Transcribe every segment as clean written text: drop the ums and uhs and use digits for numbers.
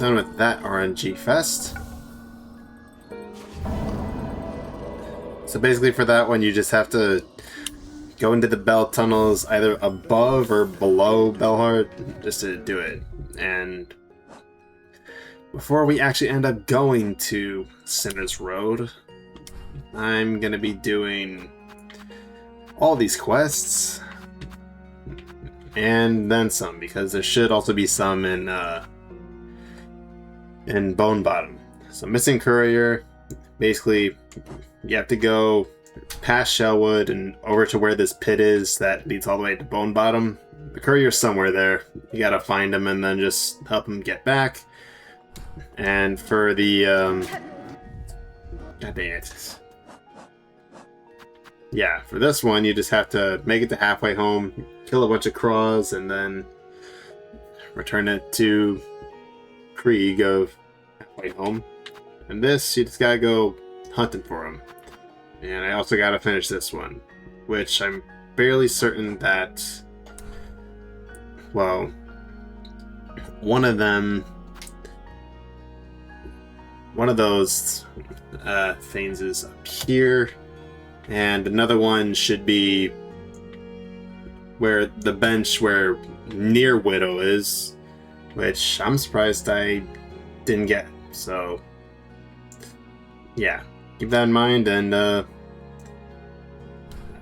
done with that RNG fest. So basically for that one, you just have to go into the bell tunnels either above or below Bellheart just to do it. And before we actually end up going to Sinner's Road, I'm going to be doing all these quests and then some, because there should also be some in Bone Bottom. So Missing Courier, basically you have to go past Shellwood and over to where this pit is that leads all the way to Bone Bottom. The courier's somewhere there. You gotta find him and then just help him get back. And for the God dang it. Yeah, for this one you just have to make it to halfway home, kill a bunch of craws, and then return it to Krieg of halfway home. And this, you just gotta go hunting for him. And I also gotta finish this one, which I'm fairly certain that, well, one of those things is up here, and another one should be where the bench where near Widow is, which I'm surprised I didn't get. So yeah, keep that in mind, and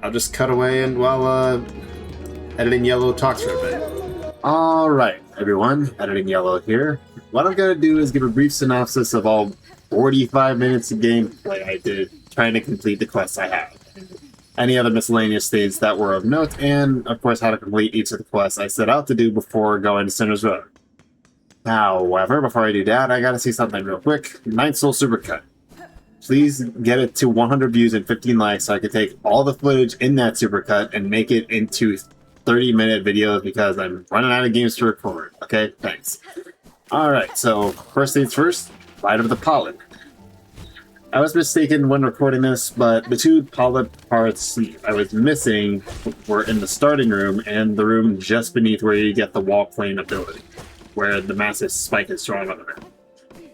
I'll just cut away and while Editing Yellow talks for a bit. Alright, everyone, Editing Yellow here. What I'm going to do is give a brief synopsis of all 45 minutes of gameplay I did trying to complete the quests I have. Any other miscellaneous things that were of note, and of course how to complete each of the quests I set out to do before going to Sinner's Road. However, before I do that, I gotta see something real quick. Ninth Soul Supercut. Please get it to 100 views and 15 likes so I can take all the footage in that supercut and make it into 30-minute videos because I'm running out of games to record. Okay, thanks. Alright, so first things first, Ride of the Polyp. I was mistaken when recording this, but the two polyp parts I was missing were in the starting room and the room just beneath where you get the wall plane ability, where the massive spike is drawn on it.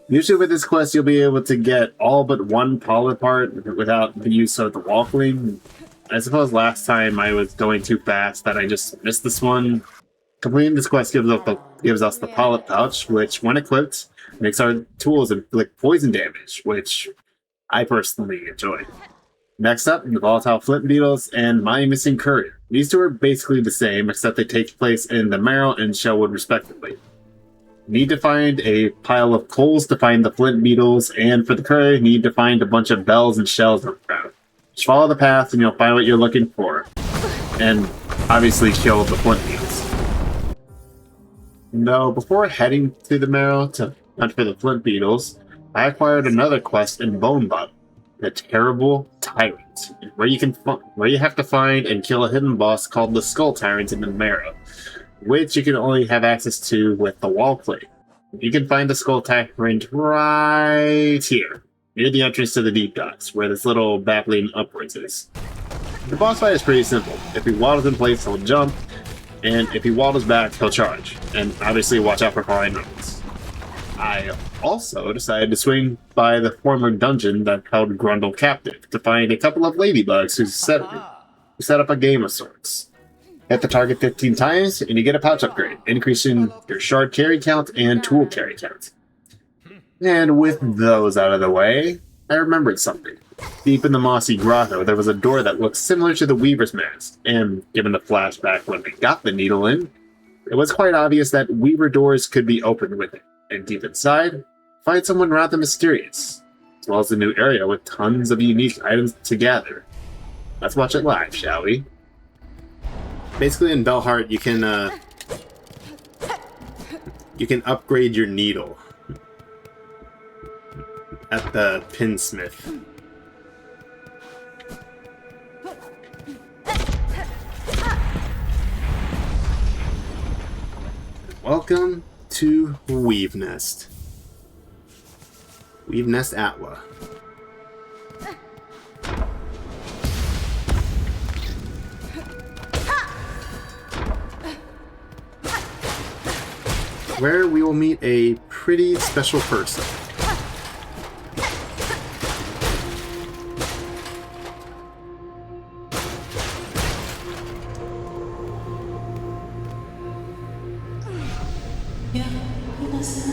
Usually with this quest, you'll be able to get all but one polyp part without the use of the wall plane. I suppose last time I was going too fast that I just missed this one. Completing this quest gives us the polyp pouch, which when equipped, makes our tools inflict poison damage, which I personally enjoy. Next up, the volatile flint beetles and my missing courier. These two are basically the same, except they take place in the Marrow and Shellwood respectively. Need to find a pile of coals to find the flint beetles, and for the courier, need to find a bunch of bells and shells on the ground. Just follow the path and you'll find what you're looking for. And obviously kill the flint beetles. Now, before heading to the Marrow to hunt for the flint beetles, I acquired another quest in Bone Bottom, the Terrible Tyrant, where you have to find and kill a hidden boss called the Skull Tyrant in the Marrow, which you can only have access to with the wall plate. You can find the Skull Tyrant right here, near the entrance to the Deep Docks, where this little battling upwards is. The boss fight is pretty simple. If he waddles in place, he'll jump, and if he waddles back, he'll charge. And obviously watch out for falling rounds. I also decided to swing by the former dungeon that held Grundle captive to find a couple of ladybugs who set up a game of sorts. Hit the target 15 times and you get a pouch upgrade, increasing your shard carry count and tool carry count. And with those out of the way, I remembered something. Deep in the mossy grotto, there was a door that looked similar to the Weaver's Mask, and given the flashback when they got the needle in, it was quite obvious that Weaver doors could be opened with it. And deep inside, find someone rather mysterious, as well as a new area with tons of unique items to gather. Let's watch it live, shall we? Basically in Bellheart, you can upgrade your needle at the pinsmith. Welcome to Weave Nest. Weave Nest Atwa. Where we will meet a pretty special person.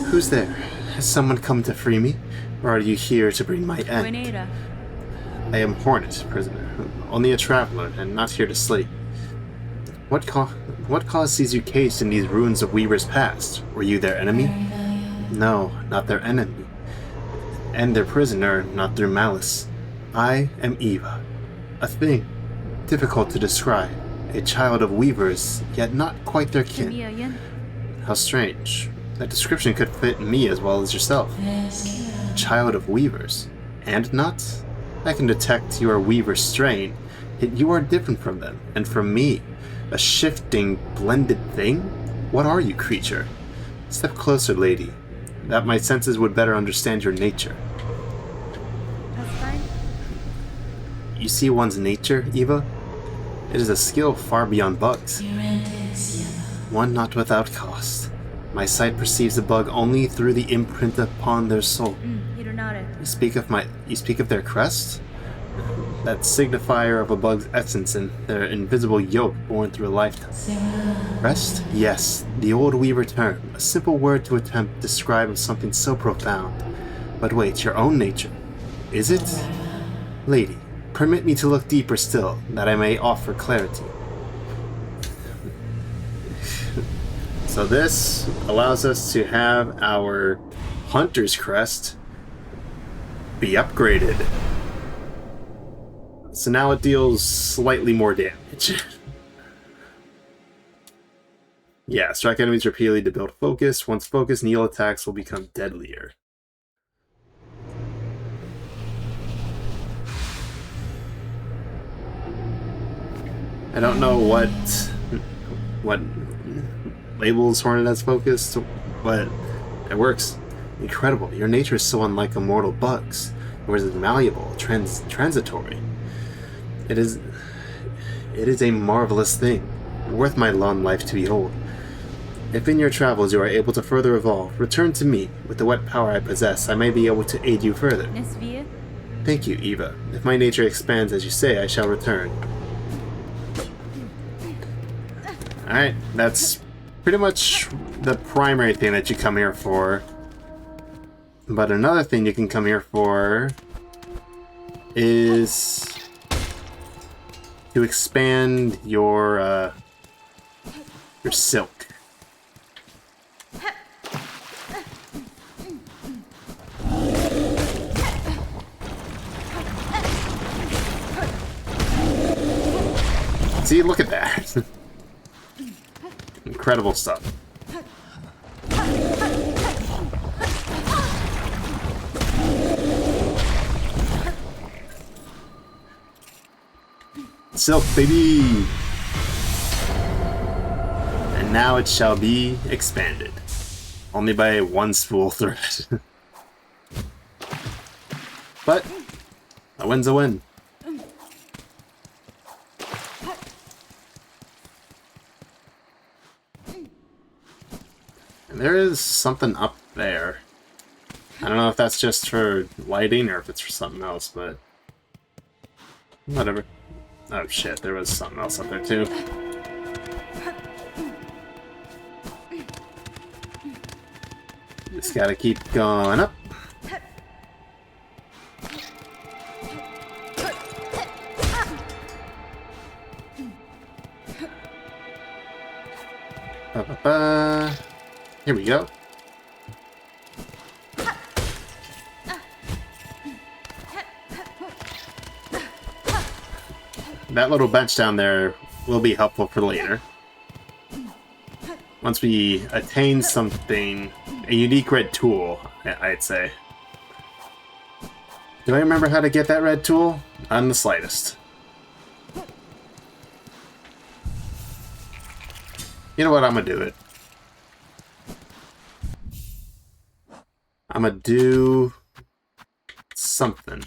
Who's there? Has someone come to free me? Or are you here to bring my end? I am Hornet, prisoner. Only a traveler, and not here to sleep. What cause sees you caged in these ruins of Weaver's past? Were you their enemy? No, not their enemy. And their prisoner, not through malice. I am Eva. A thing. Difficult to describe. A child of Weavers, yet not quite their kin. How strange. That description could fit me as well as yourself. Child of Weavers. And not? I can detect your Weaver strain, yet you are different from them, and from me. A shifting, blended thing? What are you, creature? Step closer, lady, that my senses would better understand your nature. That's fine. You see one's nature, Eva? It is a skill far beyond bugs. One not without cost. My sight perceives a bug only through the imprint upon their soul. You speak of their crest? That signifier of a bug's essence and their invisible yoke born through a lifetime. Crest? Yes, the old Weaver term, a simple word to attempt to describe something so profound. But wait, your own nature. Is it? Lady, permit me to look deeper still, that I may offer clarity. So this allows us to have our Hunter's Crest be upgraded. So now it deals slightly more damage. Yeah, strike enemies repeatedly to build focus. Once focused, Neil attacks will become deadlier. I don't know what labels Hornet has focused, but it works. Incredible. Your nature is so unlike immortal bugs. Yours is malleable, transitory. It is a marvelous thing, worth my long life to behold. If in your travels you are able to further evolve, return to me. With the wet power I possess, I may be able to aid you further. Thank you, Eva. If my nature expands as you say, I shall return. Alright, that's pretty much the primary thing that you come here for. But another thing you can come here for is to expand your silk. See, look at that. Incredible stuff. Silk, baby! And now it shall be expanded. Only by one spool thread. But a win's a win. And there is something up there. I don't know if that's just for lighting or if it's for something else, but whatever. Oh shit, there was something else up there too. Just gotta keep going up. Ba-ba-ba. Here we go. That little bench down there will be helpful for later. Once we attain something, a unique red tool, I'd say. Do I remember how to get that red tool? Not in the slightest. You know what? I'm gonna do it. I'm gonna do something.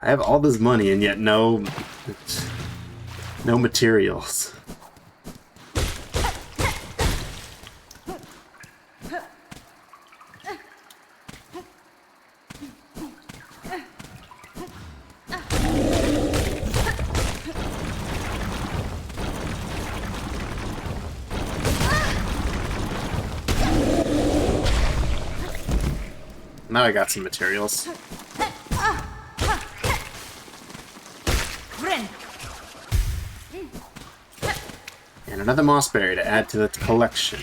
I have all this money and yet no... No materials. Now I got some materials. And another mossberry to add to the collection.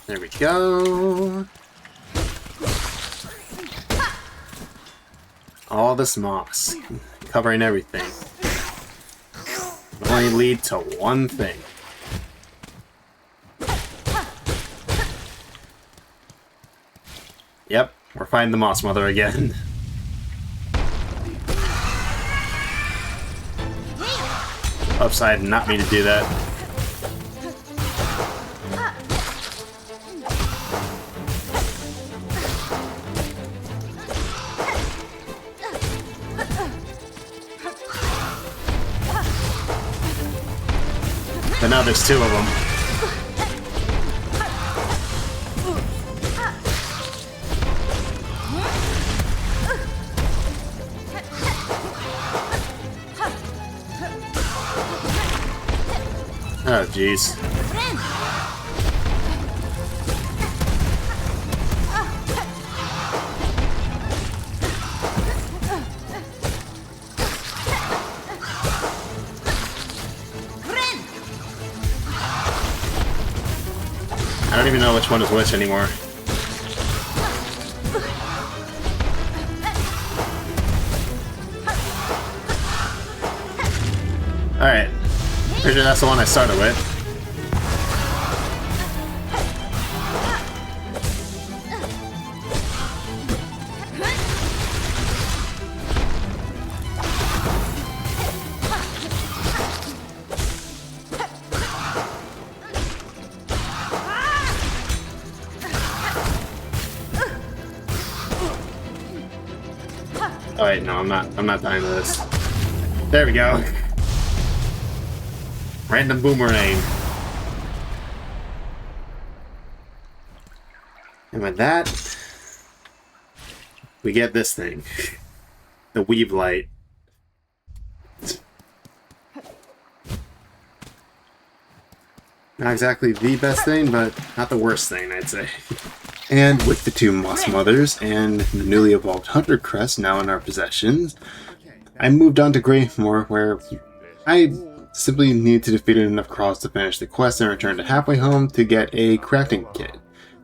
There we go. All this moss, covering everything. Will only lead to one thing. Yep, we're finding the Moss Mother again. Oops, I did not mean to do that. But now there's two of them. Oh, jeez. I don't even know which one is which anymore. Alright. Pretty sure that's the one I started with. Oh wait, no, I'm not dying to this. There we go. Random boomerang. And with that, we get this thing. The Weave Light. Not exactly the best thing, but not the worst thing, I'd say. And with the two Moss Mothers and the newly evolved Hunter Crest now in our possessions, I moved on to Gravemoor, where I simply need to defeat enough Crawls to finish the quest and return to halfway home to get a crafting kit,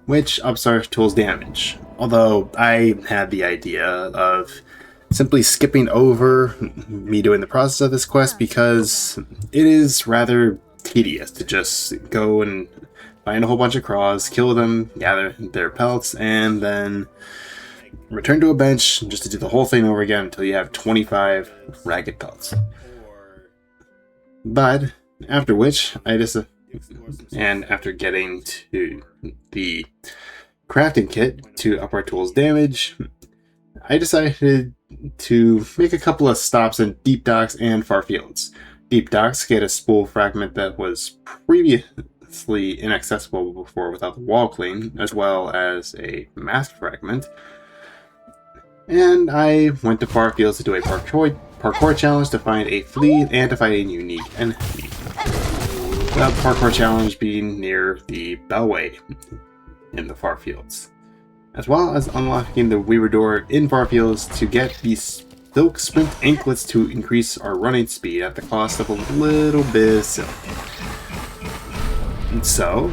which ups our tool's damage. Although I had the idea of simply skipping over me doing the process of this quest because it is rather tedious to just go and find a whole bunch of Crawls, kill them, gather their pelts, and then return to a bench just to do the whole thing over again until you have 25 ragged pelts. But after which, and after getting to the crafting kit to up our tool's damage, I decided to make a couple of stops in Deep Docks and Far Fields. Deep Docks get a spool fragment that was previously inaccessible before without the wall clean, as well as a mask fragment. And I went to Far Fields to do a parkour challenge to find a flea and to fight a unique enemy. The parkour challenge being near the Bellway in the Far Fields, as well as unlocking the Weaver Door in Far Fields to get the Silk Sprint anklets to increase our running speed at the cost of a little bit of silk. And so,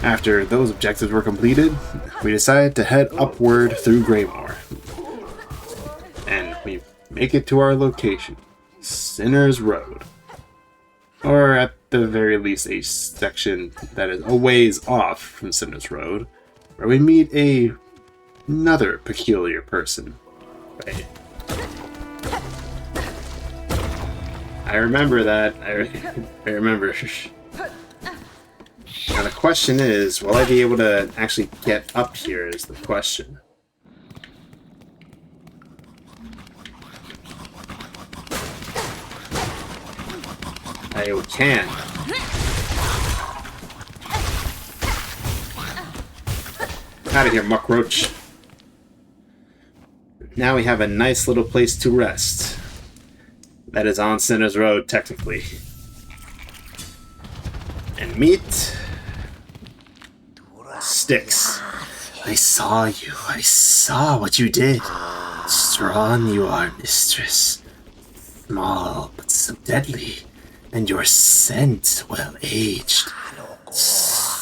after those objectives were completed, we decided to head upward through Greymoor. And we make it to our location, Sinner's Road. Or at the very least a section that is a ways off from Sinner's Road, where we meet another peculiar person. Wait. I remember that. I remember. Now the question is, will I be able to actually get up here is the question. I can. Out of here, muckroach. Now we have a nice little place to rest. That is on Sinner's Road, technically. And meat. Sticks. I saw you. I saw what you did. Strong you are, mistress. Small, but so deadly. And your scent well aged.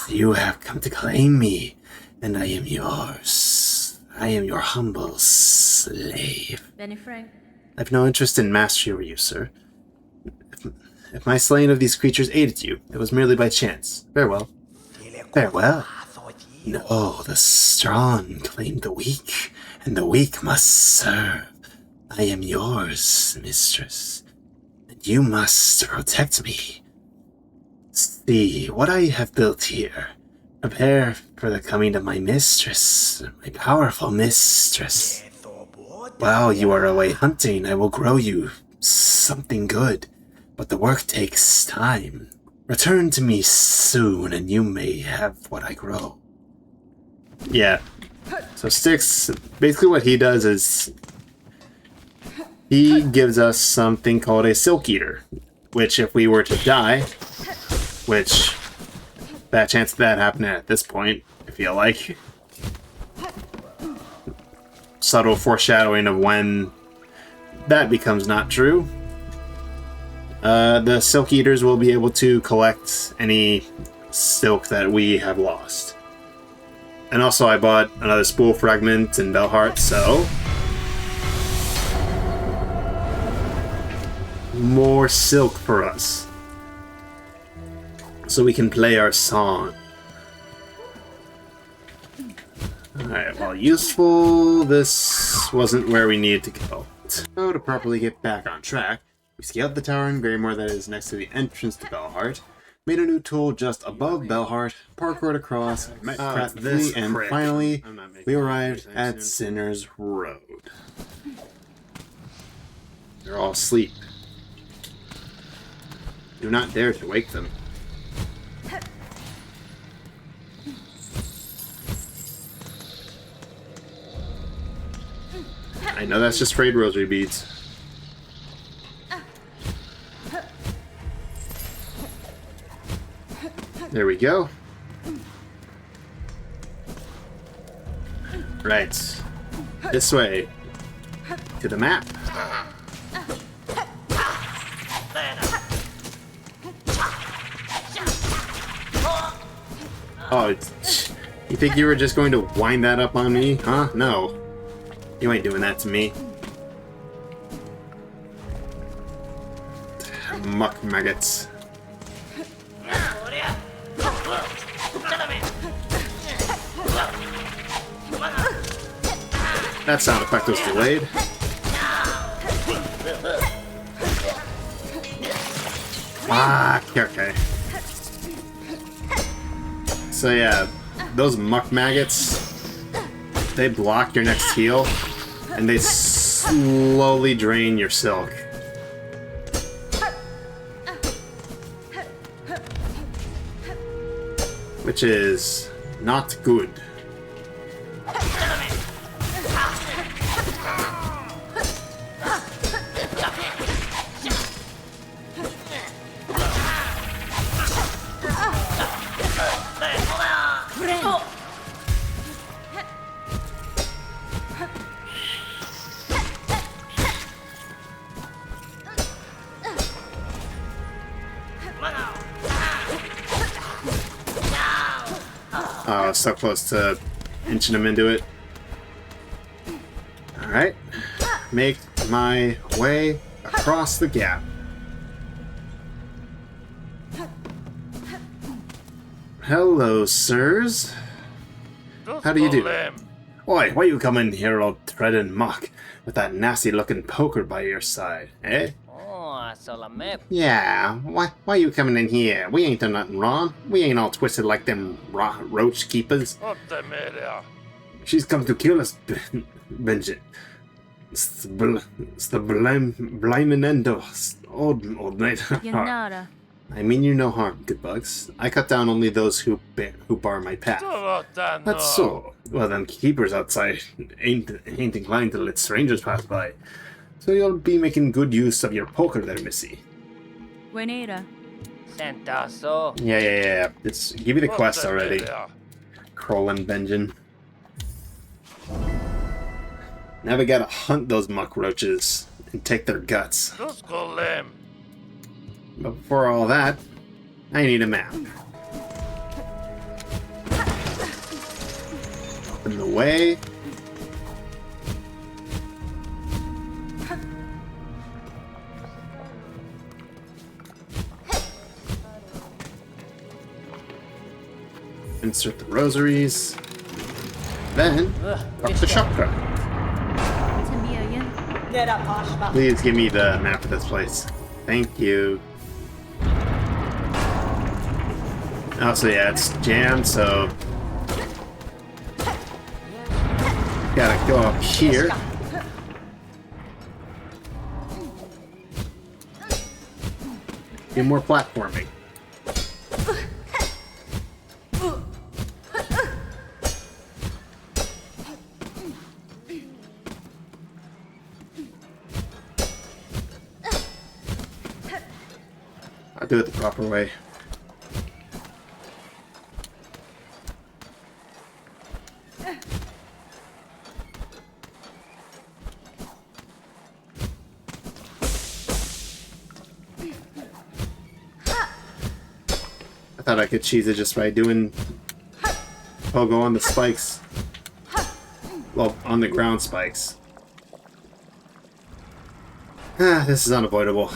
You have come to claim me, and I am yours. I am your humble slave. Benny Frank. I've no interest in mastery over you, sir. If my slaying of these creatures aided you, it was merely by chance. Farewell. Farewell. No, the strong claim the weak, and the weak must serve. I am yours, mistress, and you must protect me. See what I have built here. Prepare for the coming of my mistress, my powerful mistress. While you are away hunting, I will grow you something good, but the work takes time. Return to me soon, and you may have what I grow. Yeah. So Styx, basically what he does is he gives us something called a Silk Eater, which if we were to die, which that chance of that happening at this point, I feel like. Subtle foreshadowing of when that becomes not true. The Silk Eaters will be able to collect any silk that we have lost. And also I bought another spool fragment in Belheart, so more silk for us. So we can play our song. Alright, well, useful. This wasn't where we needed to go. So, to properly get back on track, we scaled the tower in Greymore that is next to the entrance to Belheart, made a new tool just above Belheart, parkoured across, met practically, and finally, we arrived at Sinner's Road. They're all asleep. Do not dare to wake them. I know that's just frayed rosary beads. There we go. Right. This way. To the map. Oh, you think you were just going to wind that up on me? Huh? No. You ain't doing that to me. Muck maggots. That sound effect was delayed. Ah, okay. So yeah, those muck maggots, they block your next heal, and they slowly drain your silk. Which is not good. Oh, so close to inching him into it. Alright. Make my way across the gap. Hello, sirs. How do you do? Oi, why you come in here all treading muck with that nasty looking poker by your side, eh? Yeah, why you coming in here? We ain't done nothing wrong. We ain't all twisted like them roach keepers. She's come to kill us, Benji. It's the blaming end of us, old mate. Yanara. I mean you no harm, good bugs. I cut down only those who bar my path. That's so. Well, them keepers outside ain't inclined to let strangers pass by. So you'll be making good use of your poker there, Missy. Buenera. Yeah. Give me the quest already. Crolin Benjamin. Now we gotta hunt those muck roaches and take their guts. But before all that, I need a map. Open the way. Insert the rosaries. Then, up the chakra. Please give me the map of this place. Thank you. Oh, so yeah, it's jammed, so... Gotta go up here. Do more platforming. I'll do it the proper way. I thought I could cheese it just by doing pogo on the spikes. Well, on the ground spikes. This is unavoidable.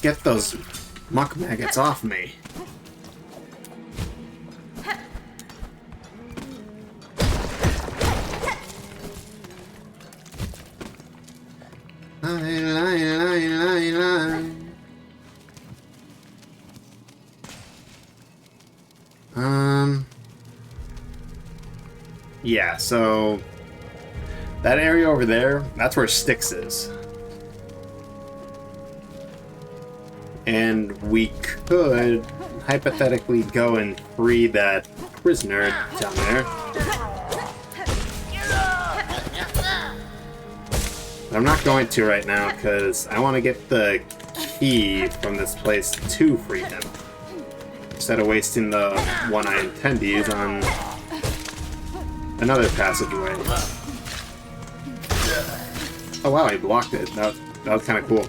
Get those muck maggots off me. Yeah, so that area over there, that's where Styx is. And we could hypothetically go and free that prisoner down there. But I'm not going to right now because I want to get the key from this place to free him. Instead of wasting the one I intend to use on another passageway. Oh wow, he blocked it. That was kind of cool.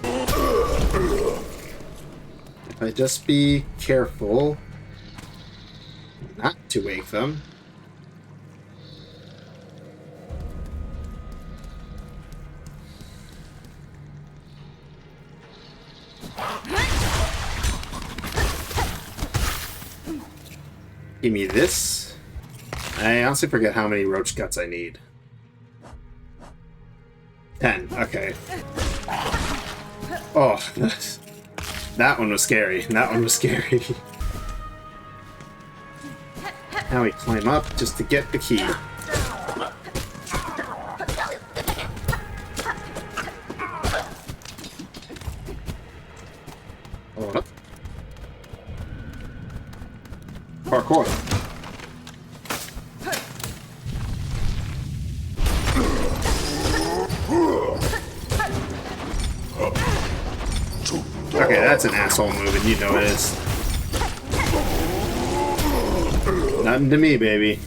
If I just be careful not to wake them. Give me this. I honestly forget how many roach guts I need. 10. Okay. Oh, that one was scary. That one was scary. Now we climb up just to get the key. Hold up. Parkour. Okay, that's an asshole move, and you know it is. Nothing to me, baby.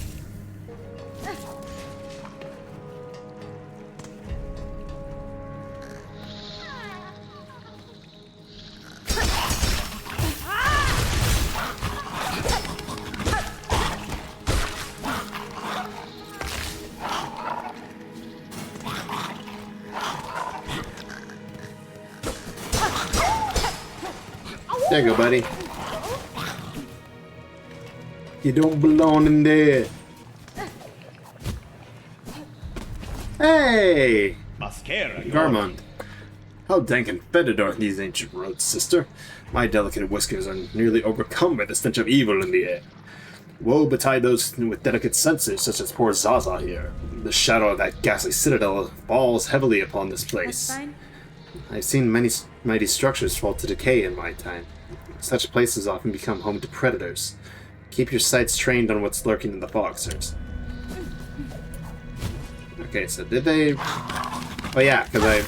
There you go, buddy. You don't belong in there. Hey! Garmund. How dank and fetid are these ancient roads, sister? My delicate whiskers are nearly overcome by the stench of evil in the air. Woe betide those with delicate senses, such as poor Zaza here. The shadow of that ghastly citadel falls heavily upon this That's place. fine. I've seen many mighty structures fall to decay in my time. Such places often become home to predators. Keep your sights trained on what's lurking in the fog, sirs. Okay, so did they... Oh yeah, because I...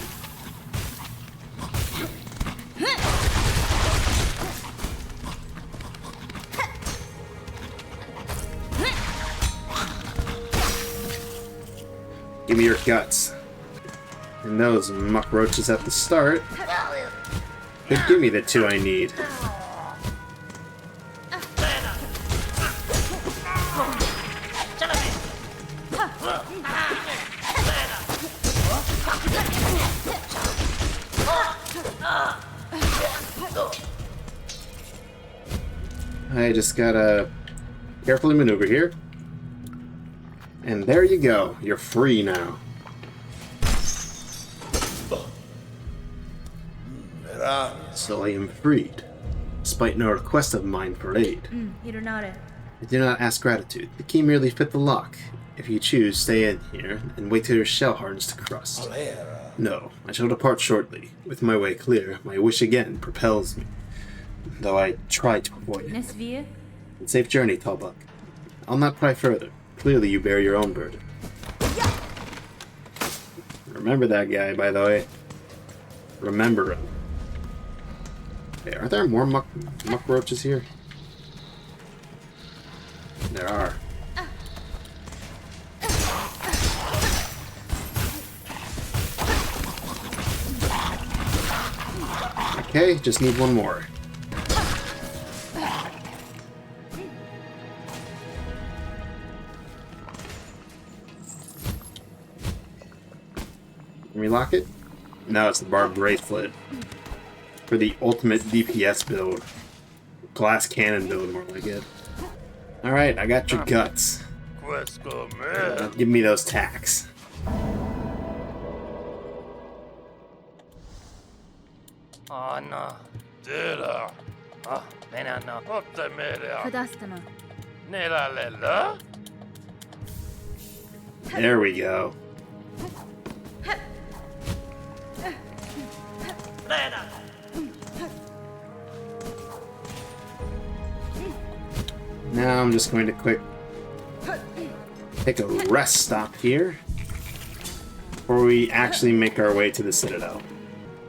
Give me your guts. And those muck roaches at the start could give me the 2 I need. I just gotta carefully maneuver here. And there you go. You're free now. So I am freed, despite no request of mine for aid. Hironare. I do not ask gratitude. The key merely fit the lock. If you choose, stay in here and wait till your shell hardens to crust. No, I shall depart shortly. With my way clear, my wish again propels me, though I try to avoid it. Nesvia? Safe journey, Talbuck. I'll not pry further. Clearly you bear your own burden. Remember that guy, by the way. Remember him. Okay, are there more muck roaches here? There are. Okay, just need one more. Relock it? No, it's the barbed bracelet. For the ultimate DPS build. Glass cannon build, more like it. Alright, I got your guts. Give me those tacks. Kadastama. There we go. Now I'm just going to take a rest stop here before we actually make our way to the Citadel.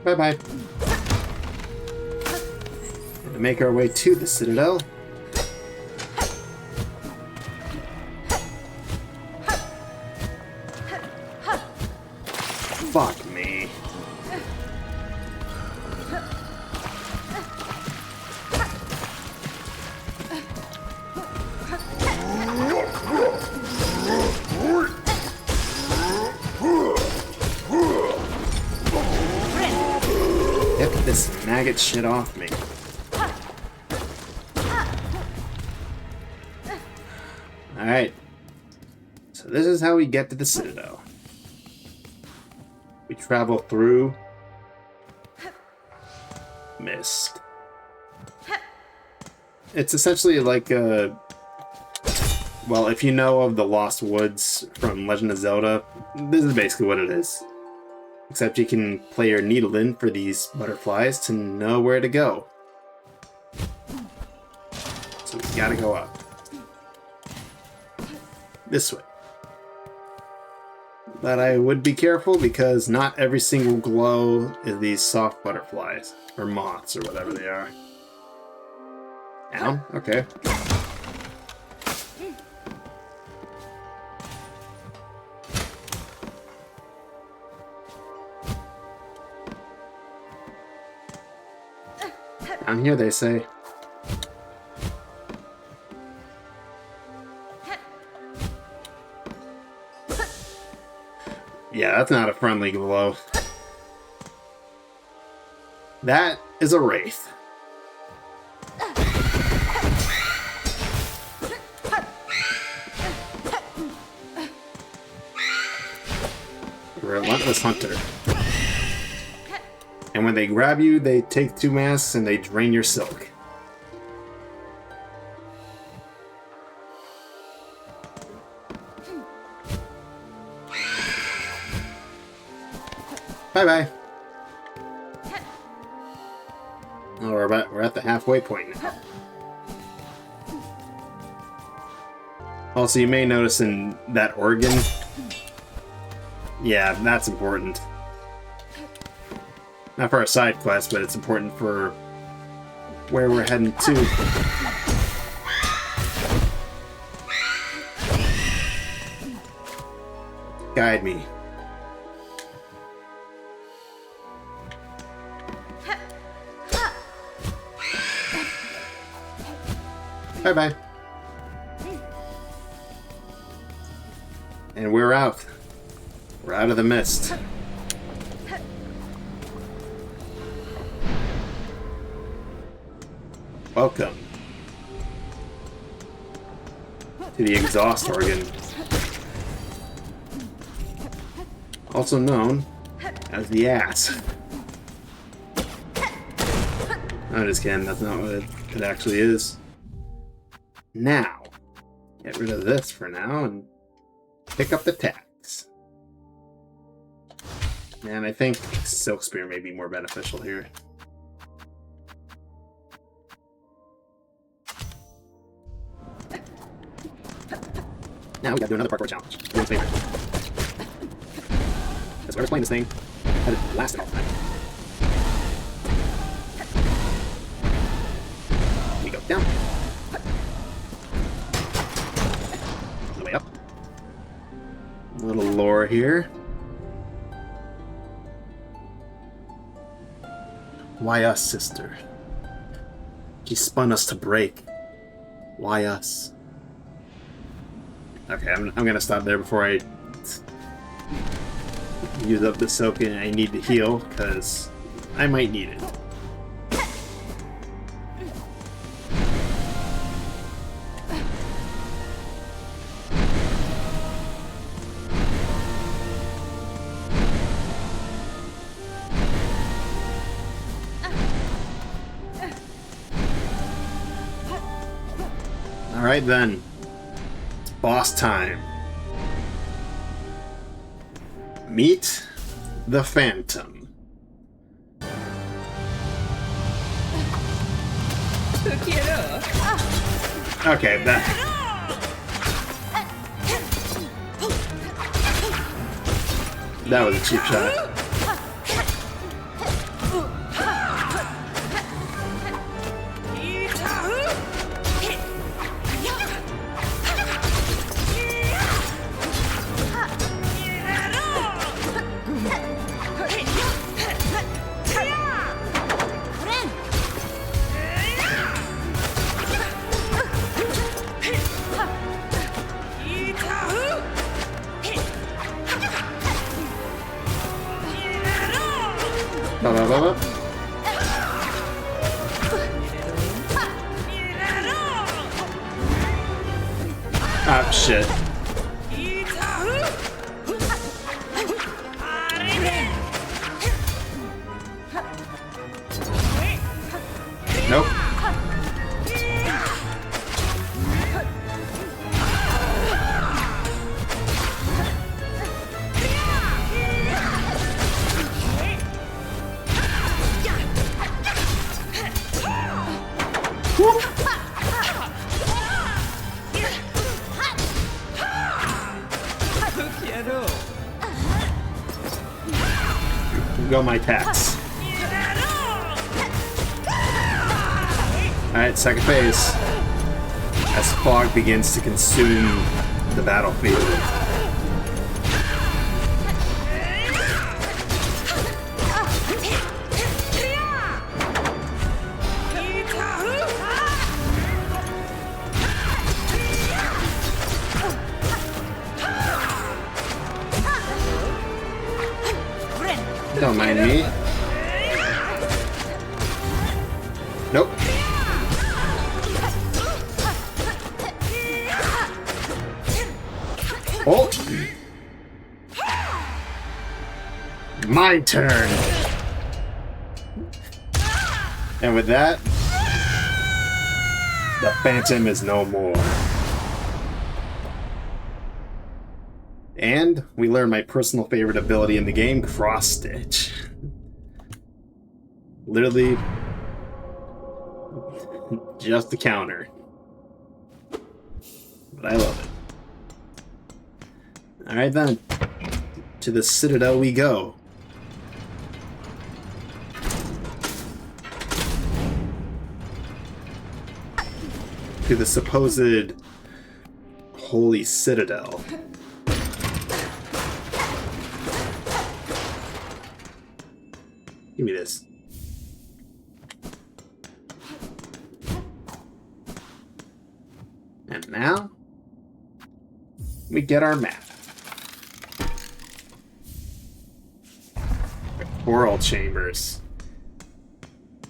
Bye-bye. To make our way to the Citadel. Fuck me. Get this maggot shit off me. Alright. So this is how we get to the Citadel. We travel through mist. It's essentially like a... Well, if you know of the Lost Woods from Legend of Zelda, this is basically what it is. Except you can play your needle in for these butterflies to know where to go. So we gotta go up. This way. But I would be careful because not every single glow is these soft butterflies. Or moths or whatever they are. Down? Okay. Down here, they say. Yeah, that's not a friendly glow. That is a wraith. relentless hunter. And when they grab you, they take 2 masks and they drain your silk. Bye-bye. Oh, we're at the halfway point now. Also, you may notice in that organ... Yeah, that's important. Not for our side quest, but it's important for where we're heading to. Guide me. Bye-bye. And we're out. We're out of the mist. Welcome to the exhaust organ, also known as the ass. I'm just kidding, that's not what it actually is. Now, get rid of this for now and pick up the tax. And I think Silk Spear may be more beneficial here. Now we gotta do another parkour challenge. Everyone's favorite. Because whoever's playing this thing had it lasted all the time. We go down. On the way up. A little lore here. Why us, sister? She spun us to break. Why us? Okay, I'm gonna stop there before I use up the soak and I need to heal, because I might need it. Alright then. It's boss time. Meet the Phantom. Okay, that was a cheap shot. Ah, shit. Nope. Go my tax. Alright, second phase. As fog begins to consume the battlefield. Don't mind me. Nope. Oh! My turn! And with that, the Phantom is no more. And we learn my personal favorite ability in the game, Cross Stitch. Literally, just a counter. But I love it. Alright then, to the Citadel we go. To the supposed Holy Citadel. Give me this. And now, we get our map. Coral Chambers.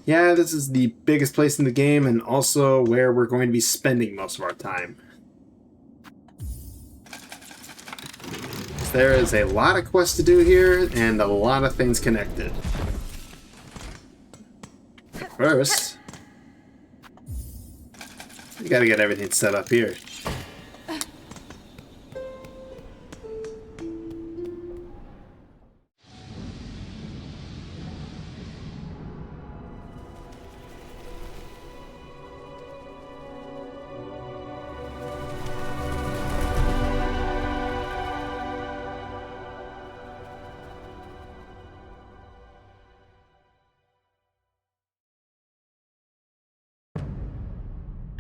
Yeah, this is the biggest place in the game and also where we're going to be spending most of our time. There is a lot of quests to do here and a lot of things connected. First, you gotta get everything set up here.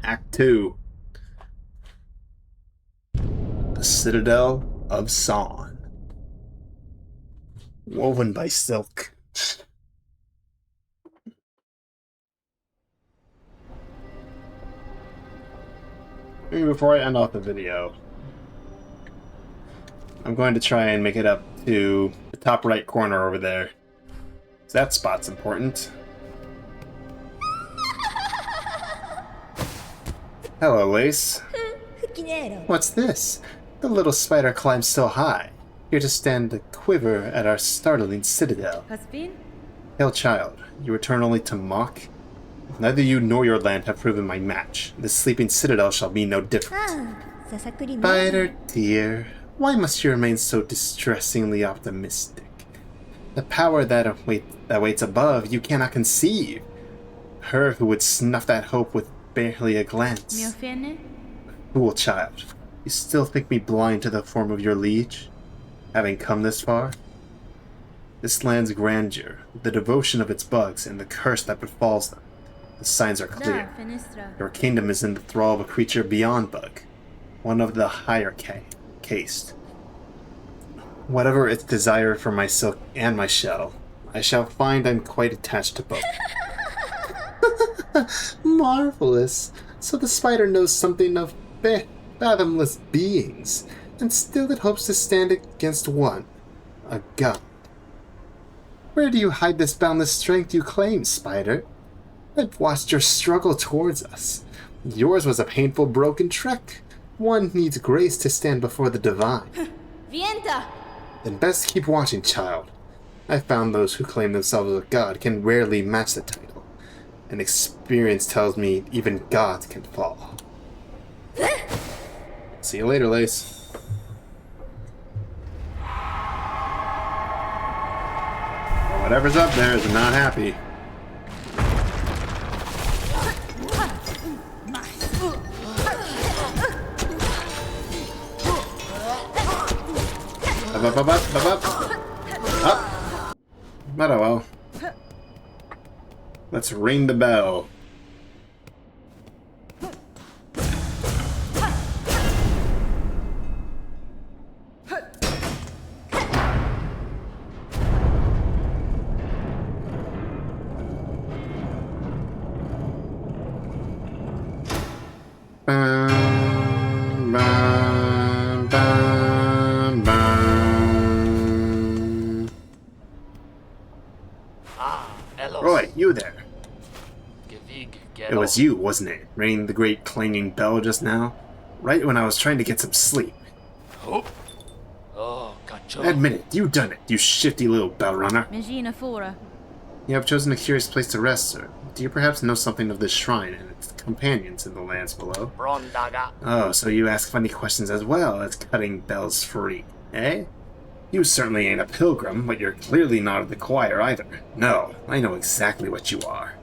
Act 2. The Citadel of Song. Woven by silk. Maybe before I end off the video, I'm going to try and make it up to the top right corner over there. That spot's important. Hello, Lace. What's this? The little spider climbs so high, here to stand a quiver at our startling citadel. Hail, child, you return only to mock? Neither you nor your land have proven my match. This sleeping citadel shall be no different. Spider dear, why must you remain so distressingly optimistic? The power that waits above you cannot conceive. Her who would snuff that hope with barely a glance. Fool child, you still think me blind to the form of your liege? Having come this far? This land's grandeur, the devotion of its bugs, and the curse that befalls them. The signs are clear. Your kingdom is in the thrall of a creature beyond bug, one of the higher caste. Whatever its desire for my silk and my shell, I shall find I'm quite attached to both. Marvelous. So the spider knows something of fathomless beings, and still it hopes to stand against one, a god. Where do you hide this boundless strength you claim, spider? I've watched your struggle towards us. Yours was a painful broken trek. One needs grace to stand before the divine. Vienta! Then best keep watching, child. I've found those who claim themselves a god can rarely match the title. And experience tells me even gods can fall. See you later, Lace. Well, whatever's up there is not happy. Up. But oh well. Let's ring the bell. Roy, you there. It was you, wasn't it, ringing the great clanging bell just now? Right when I was trying to get some sleep. Admit it, you done it, you shifty little bell runner. Mejina Fora. You have chosen a curious place to rest, sir. Do you perhaps know something of this shrine and its companions in the lands below? Oh, so you ask funny questions as well as cutting bells free, eh? You certainly ain't a pilgrim, but you're clearly not of the choir either. No, I know exactly what you are.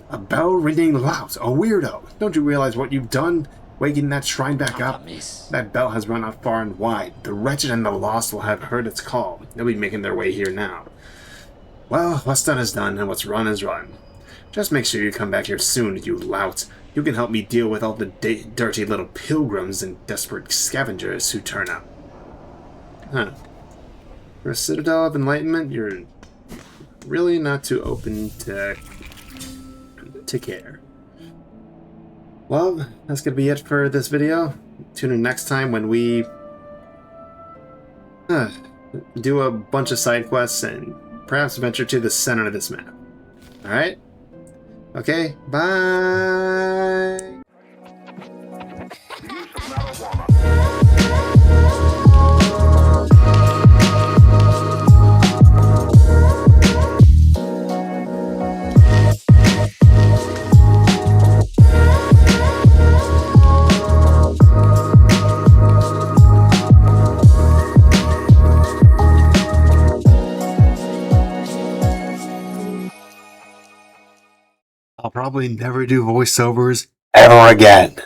A bell-ringing lout, a weirdo. Don't you realize what you've done? Waking that shrine back up? That bell has run out far and wide. The wretched and the lost will have heard its call. They'll be making their way here now. Well, what's done is done, and what's run is run. Just make sure you come back here soon, you lout. You can help me deal with all the dirty little pilgrims and desperate scavengers who turn up. Huh. For a Citadel of Enlightenment, you're really not too open to care. Well, that's going to be it for this video. Tune in next time when we do a bunch of side quests and perhaps venture to the center of this map. Alright? Okay, bye! I'll probably never do voiceovers ever again.